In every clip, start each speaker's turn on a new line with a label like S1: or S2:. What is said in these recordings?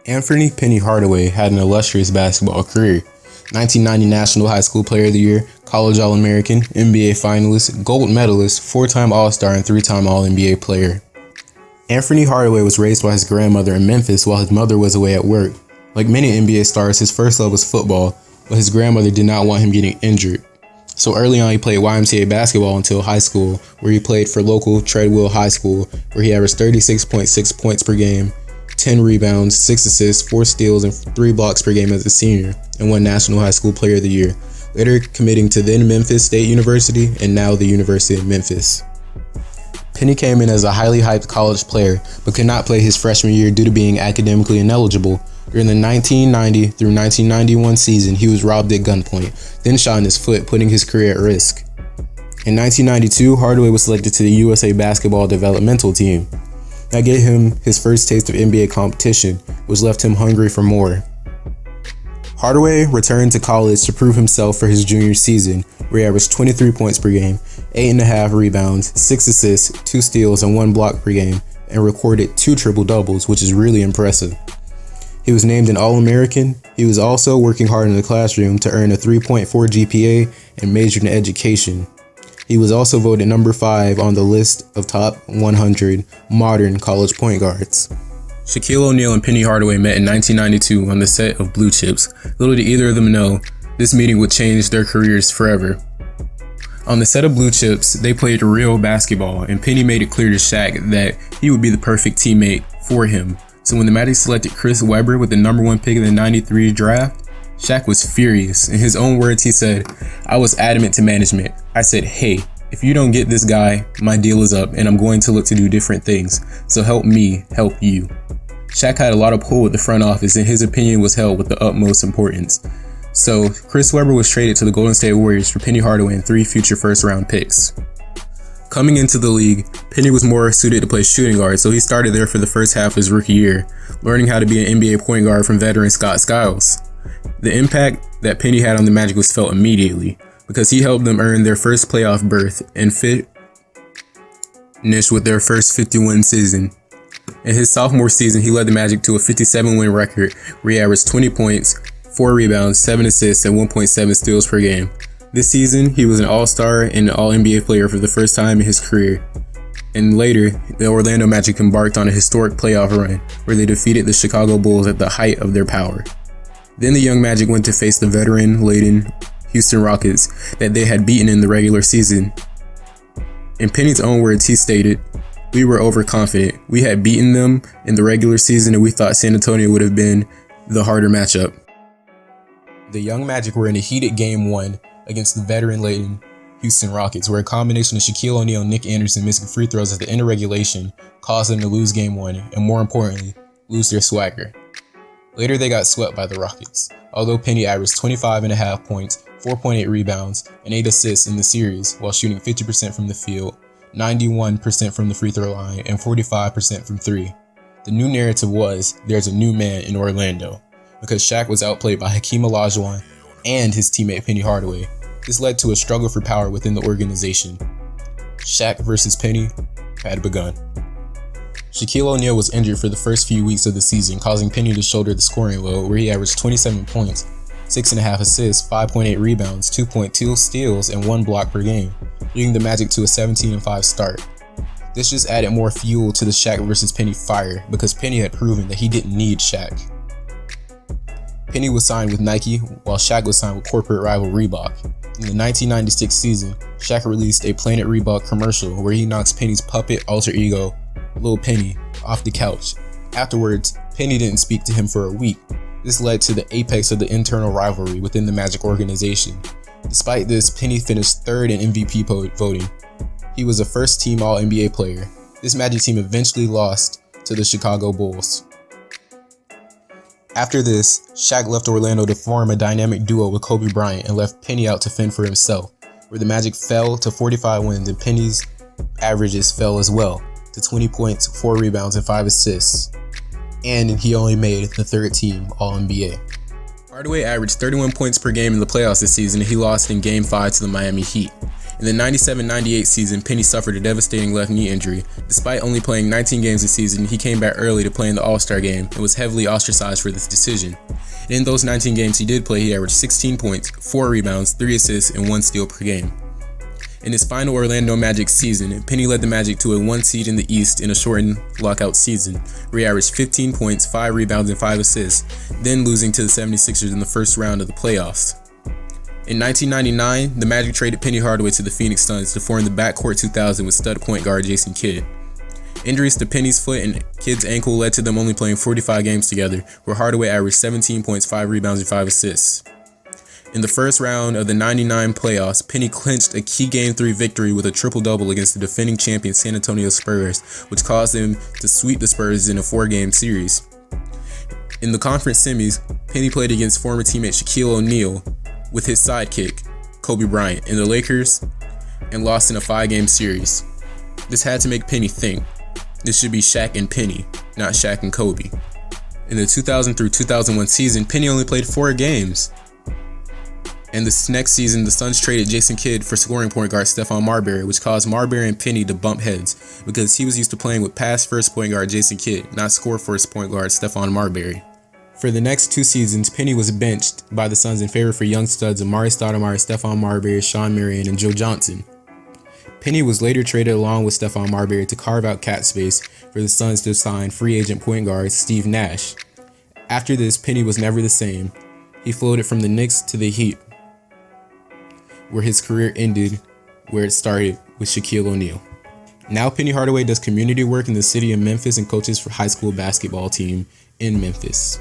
S1: Anthony Penny Hardaway had an illustrious basketball career. 1990 National High School Player of the Year, College All-American, NBA Finalist, Gold Medalist, 4-time All-Star, and 3-time All-NBA player. Anthony Hardaway was raised by his grandmother in Memphis while his mother was away at work. Like many NBA stars, his first love was football, but his grandmother did not want him getting injured. So early on, he played YMCA basketball until high school, where he played for local Treadwell High School, where he averaged 36.6 points per game, 10 rebounds, 6 assists, 4 steals, and 3 blocks per game as a senior, and won National High School Player of the Year, later committing to then Memphis State University and now the University of Memphis. Penny came in as a highly hyped college player, but could not play his freshman year due to being academically ineligible. During the 1990 through 1991 season, he was robbed at gunpoint, then shot in his foot, putting his career at risk. In 1992, Hardaway was selected to the USA Basketball Developmental Team. That gave him his first taste of NBA competition, which left him hungry for more. Hardaway returned to college to prove himself for his junior season, where he averaged 23 points per game, 8.5 rebounds, 6 assists, 2 steals, and 1 block per game, and recorded 2 triple-doubles, which is really impressive. He was named an All-American. He was also working hard in the classroom to earn a 3.4 GPA and majored in education. He was also voted number 5 on the list of top 100 modern college point guards. Shaquille O'Neal and Penny Hardaway met in 1992 on the set of Blue Chips. Little did either of them know, this meeting would change their careers forever. On the set of Blue Chips, they played real basketball, and Penny made it clear to Shaq that he would be the perfect teammate for him. So when the Magic selected Chris Webber with the number 1 pick in the 93 draft, Shaq was furious. In his own words, he said, "I was adamant to management. I said, hey, if you don't get this guy, my deal is up and I'm going to look to do different things. So help me help you." Shaq had a lot of pull with the front office, and his opinion was held with the utmost importance. So Chris Webber was traded to the Golden State Warriors for Penny Hardaway and 3 future first-round picks. Coming into the league, Penny was more suited to play shooting guard, so he started there for the first half of his rookie year, learning how to be an NBA point guard from veteran Scott Skiles. The impact that Penny had on the Magic was felt immediately, because he helped them earn their first playoff berth and finish with their first 50-win season. In his sophomore season, he led the Magic to a 57-win record where he averaged 20 points, 4 rebounds, 7 assists, and 1.7 steals per game. This season, he was an All-Star and an All-NBA player for the first time in his career. And later, the Orlando Magic embarked on a historic playoff run where they defeated the Chicago Bulls at the height of their power. Then the young Magic went to face the veteran-laden Houston Rockets that they had beaten in the regular season. In Penny's own words, he stated, "We were overconfident. We had beaten them in the regular season and we thought San Antonio would have been the harder matchup." The young Magic were in a heated Game 1 against the veteran-laden Houston Rockets, where a combination of Shaquille O'Neal and Nick Anderson missing free throws at the end of regulation caused them to lose Game 1 and, more importantly, lose their swagger. Later, they got swept by the Rockets, although Penny averaged 25.5 points, 4.8 rebounds, and 8 assists in the series while shooting 50% from the field, 91% from the free throw line, and 45% from 3. The new narrative was, there's a new man in Orlando, because Shaq was outplayed by Hakeem Olajuwon and his teammate Penny Hardaway. This led to a struggle for power within the organization. Shaq versus Penny had begun. Shaquille O'Neal was injured for the first few weeks of the season, causing Penny to shoulder the scoring load, where he averaged 27 points, 6.5 assists, 5.8 rebounds, 2.2 steals, and 1 block per game, leading the Magic to a 17-5 start. This just added more fuel to the Shaq versus Penny fire, because Penny had proven that he didn't need Shaq. Penny was signed with Nike, while Shaq was signed with corporate rival Reebok. In the 1996 season, Shaq released a Planet Reebok commercial where he knocks Penny's puppet alter ego, Lil Penny, off the couch. Afterwards, Penny didn't speak to him for a week. This led to the apex of the internal rivalry within the Magic organization. Despite this, Penny finished 3rd in MVP voting. He was a first-team All-NBA player. This Magic team eventually lost to the Chicago Bulls. After this, Shaq left Orlando to form a dynamic duo with Kobe Bryant and left Penny out to fend for himself, where the Magic fell to 45 wins and Penny's averages fell as well to 20 points, 4 rebounds, and 5 assists. And he only made the 3rd team All-NBA. Hardaway averaged 31 points per game in the playoffs this season, and he lost in Game 5 to the Miami Heat. In the 97-98 season, Penny suffered a devastating left knee injury. Despite only playing 19 games this season, he came back early to play in the All-Star game and was heavily ostracized for this decision. And in those 19 games he did play, he averaged 16 points, 4 rebounds, 3 assists, and 1 steal per game. In his final Orlando Magic season, Penny led the Magic to a 1 seed in the East in a shortened lockout season, where he averaged 15 points, 5 rebounds, and 5 assists, then losing to the 76ers in the first round of the playoffs. In 1999, the Magic traded Penny Hardaway to the Phoenix Suns to form the backcourt 2000 with stud point guard Jason Kidd. Injuries to Penny's foot and Kidd's ankle led to them only playing 45 games together, where Hardaway averaged 17 points, 5 rebounds, and 5 assists. In the first round of the 99 playoffs, Penny clinched a key Game 3 victory with a triple-double against the defending champion San Antonio Spurs, which caused them to sweep the Spurs in a 4-game series. In the conference semis, Penny played against former teammate Shaquille O'Neal with his sidekick, Kobe Bryant, in the Lakers, and lost in a 5-game series. This had to make Penny think, this should be Shaq and Penny, not Shaq and Kobe. In the 2000 through 2001 season, Penny only played 4 games. And this next season, the Suns traded Jason Kidd for scoring point guard Stephon Marbury, which caused Marbury and Penny to bump heads because he was used to playing with pass first point guard Jason Kidd, not score first point guard Stephon Marbury. For the next 2 seasons, Penny was benched by the Suns in favor for young studs Amari Stoudemire, Stephon Marbury, Sean Marion, and Joe Johnson. Penny was later traded along with Stephon Marbury to carve out cap space for the Suns to sign free agent point guard Steve Nash. After this, Penny was never the same. He floated from the Knicks to the Heat, where his career ended where it started with Shaquille O'Neal. Now Penny Hardaway does community work in the city of Memphis and coaches for high school basketball team in Memphis.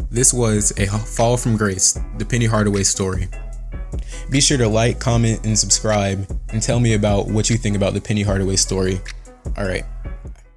S1: This was a fall from grace, the Penny Hardaway story. Be sure to like, comment, and subscribe, and tell me about what you think about the Penny Hardaway story. All right.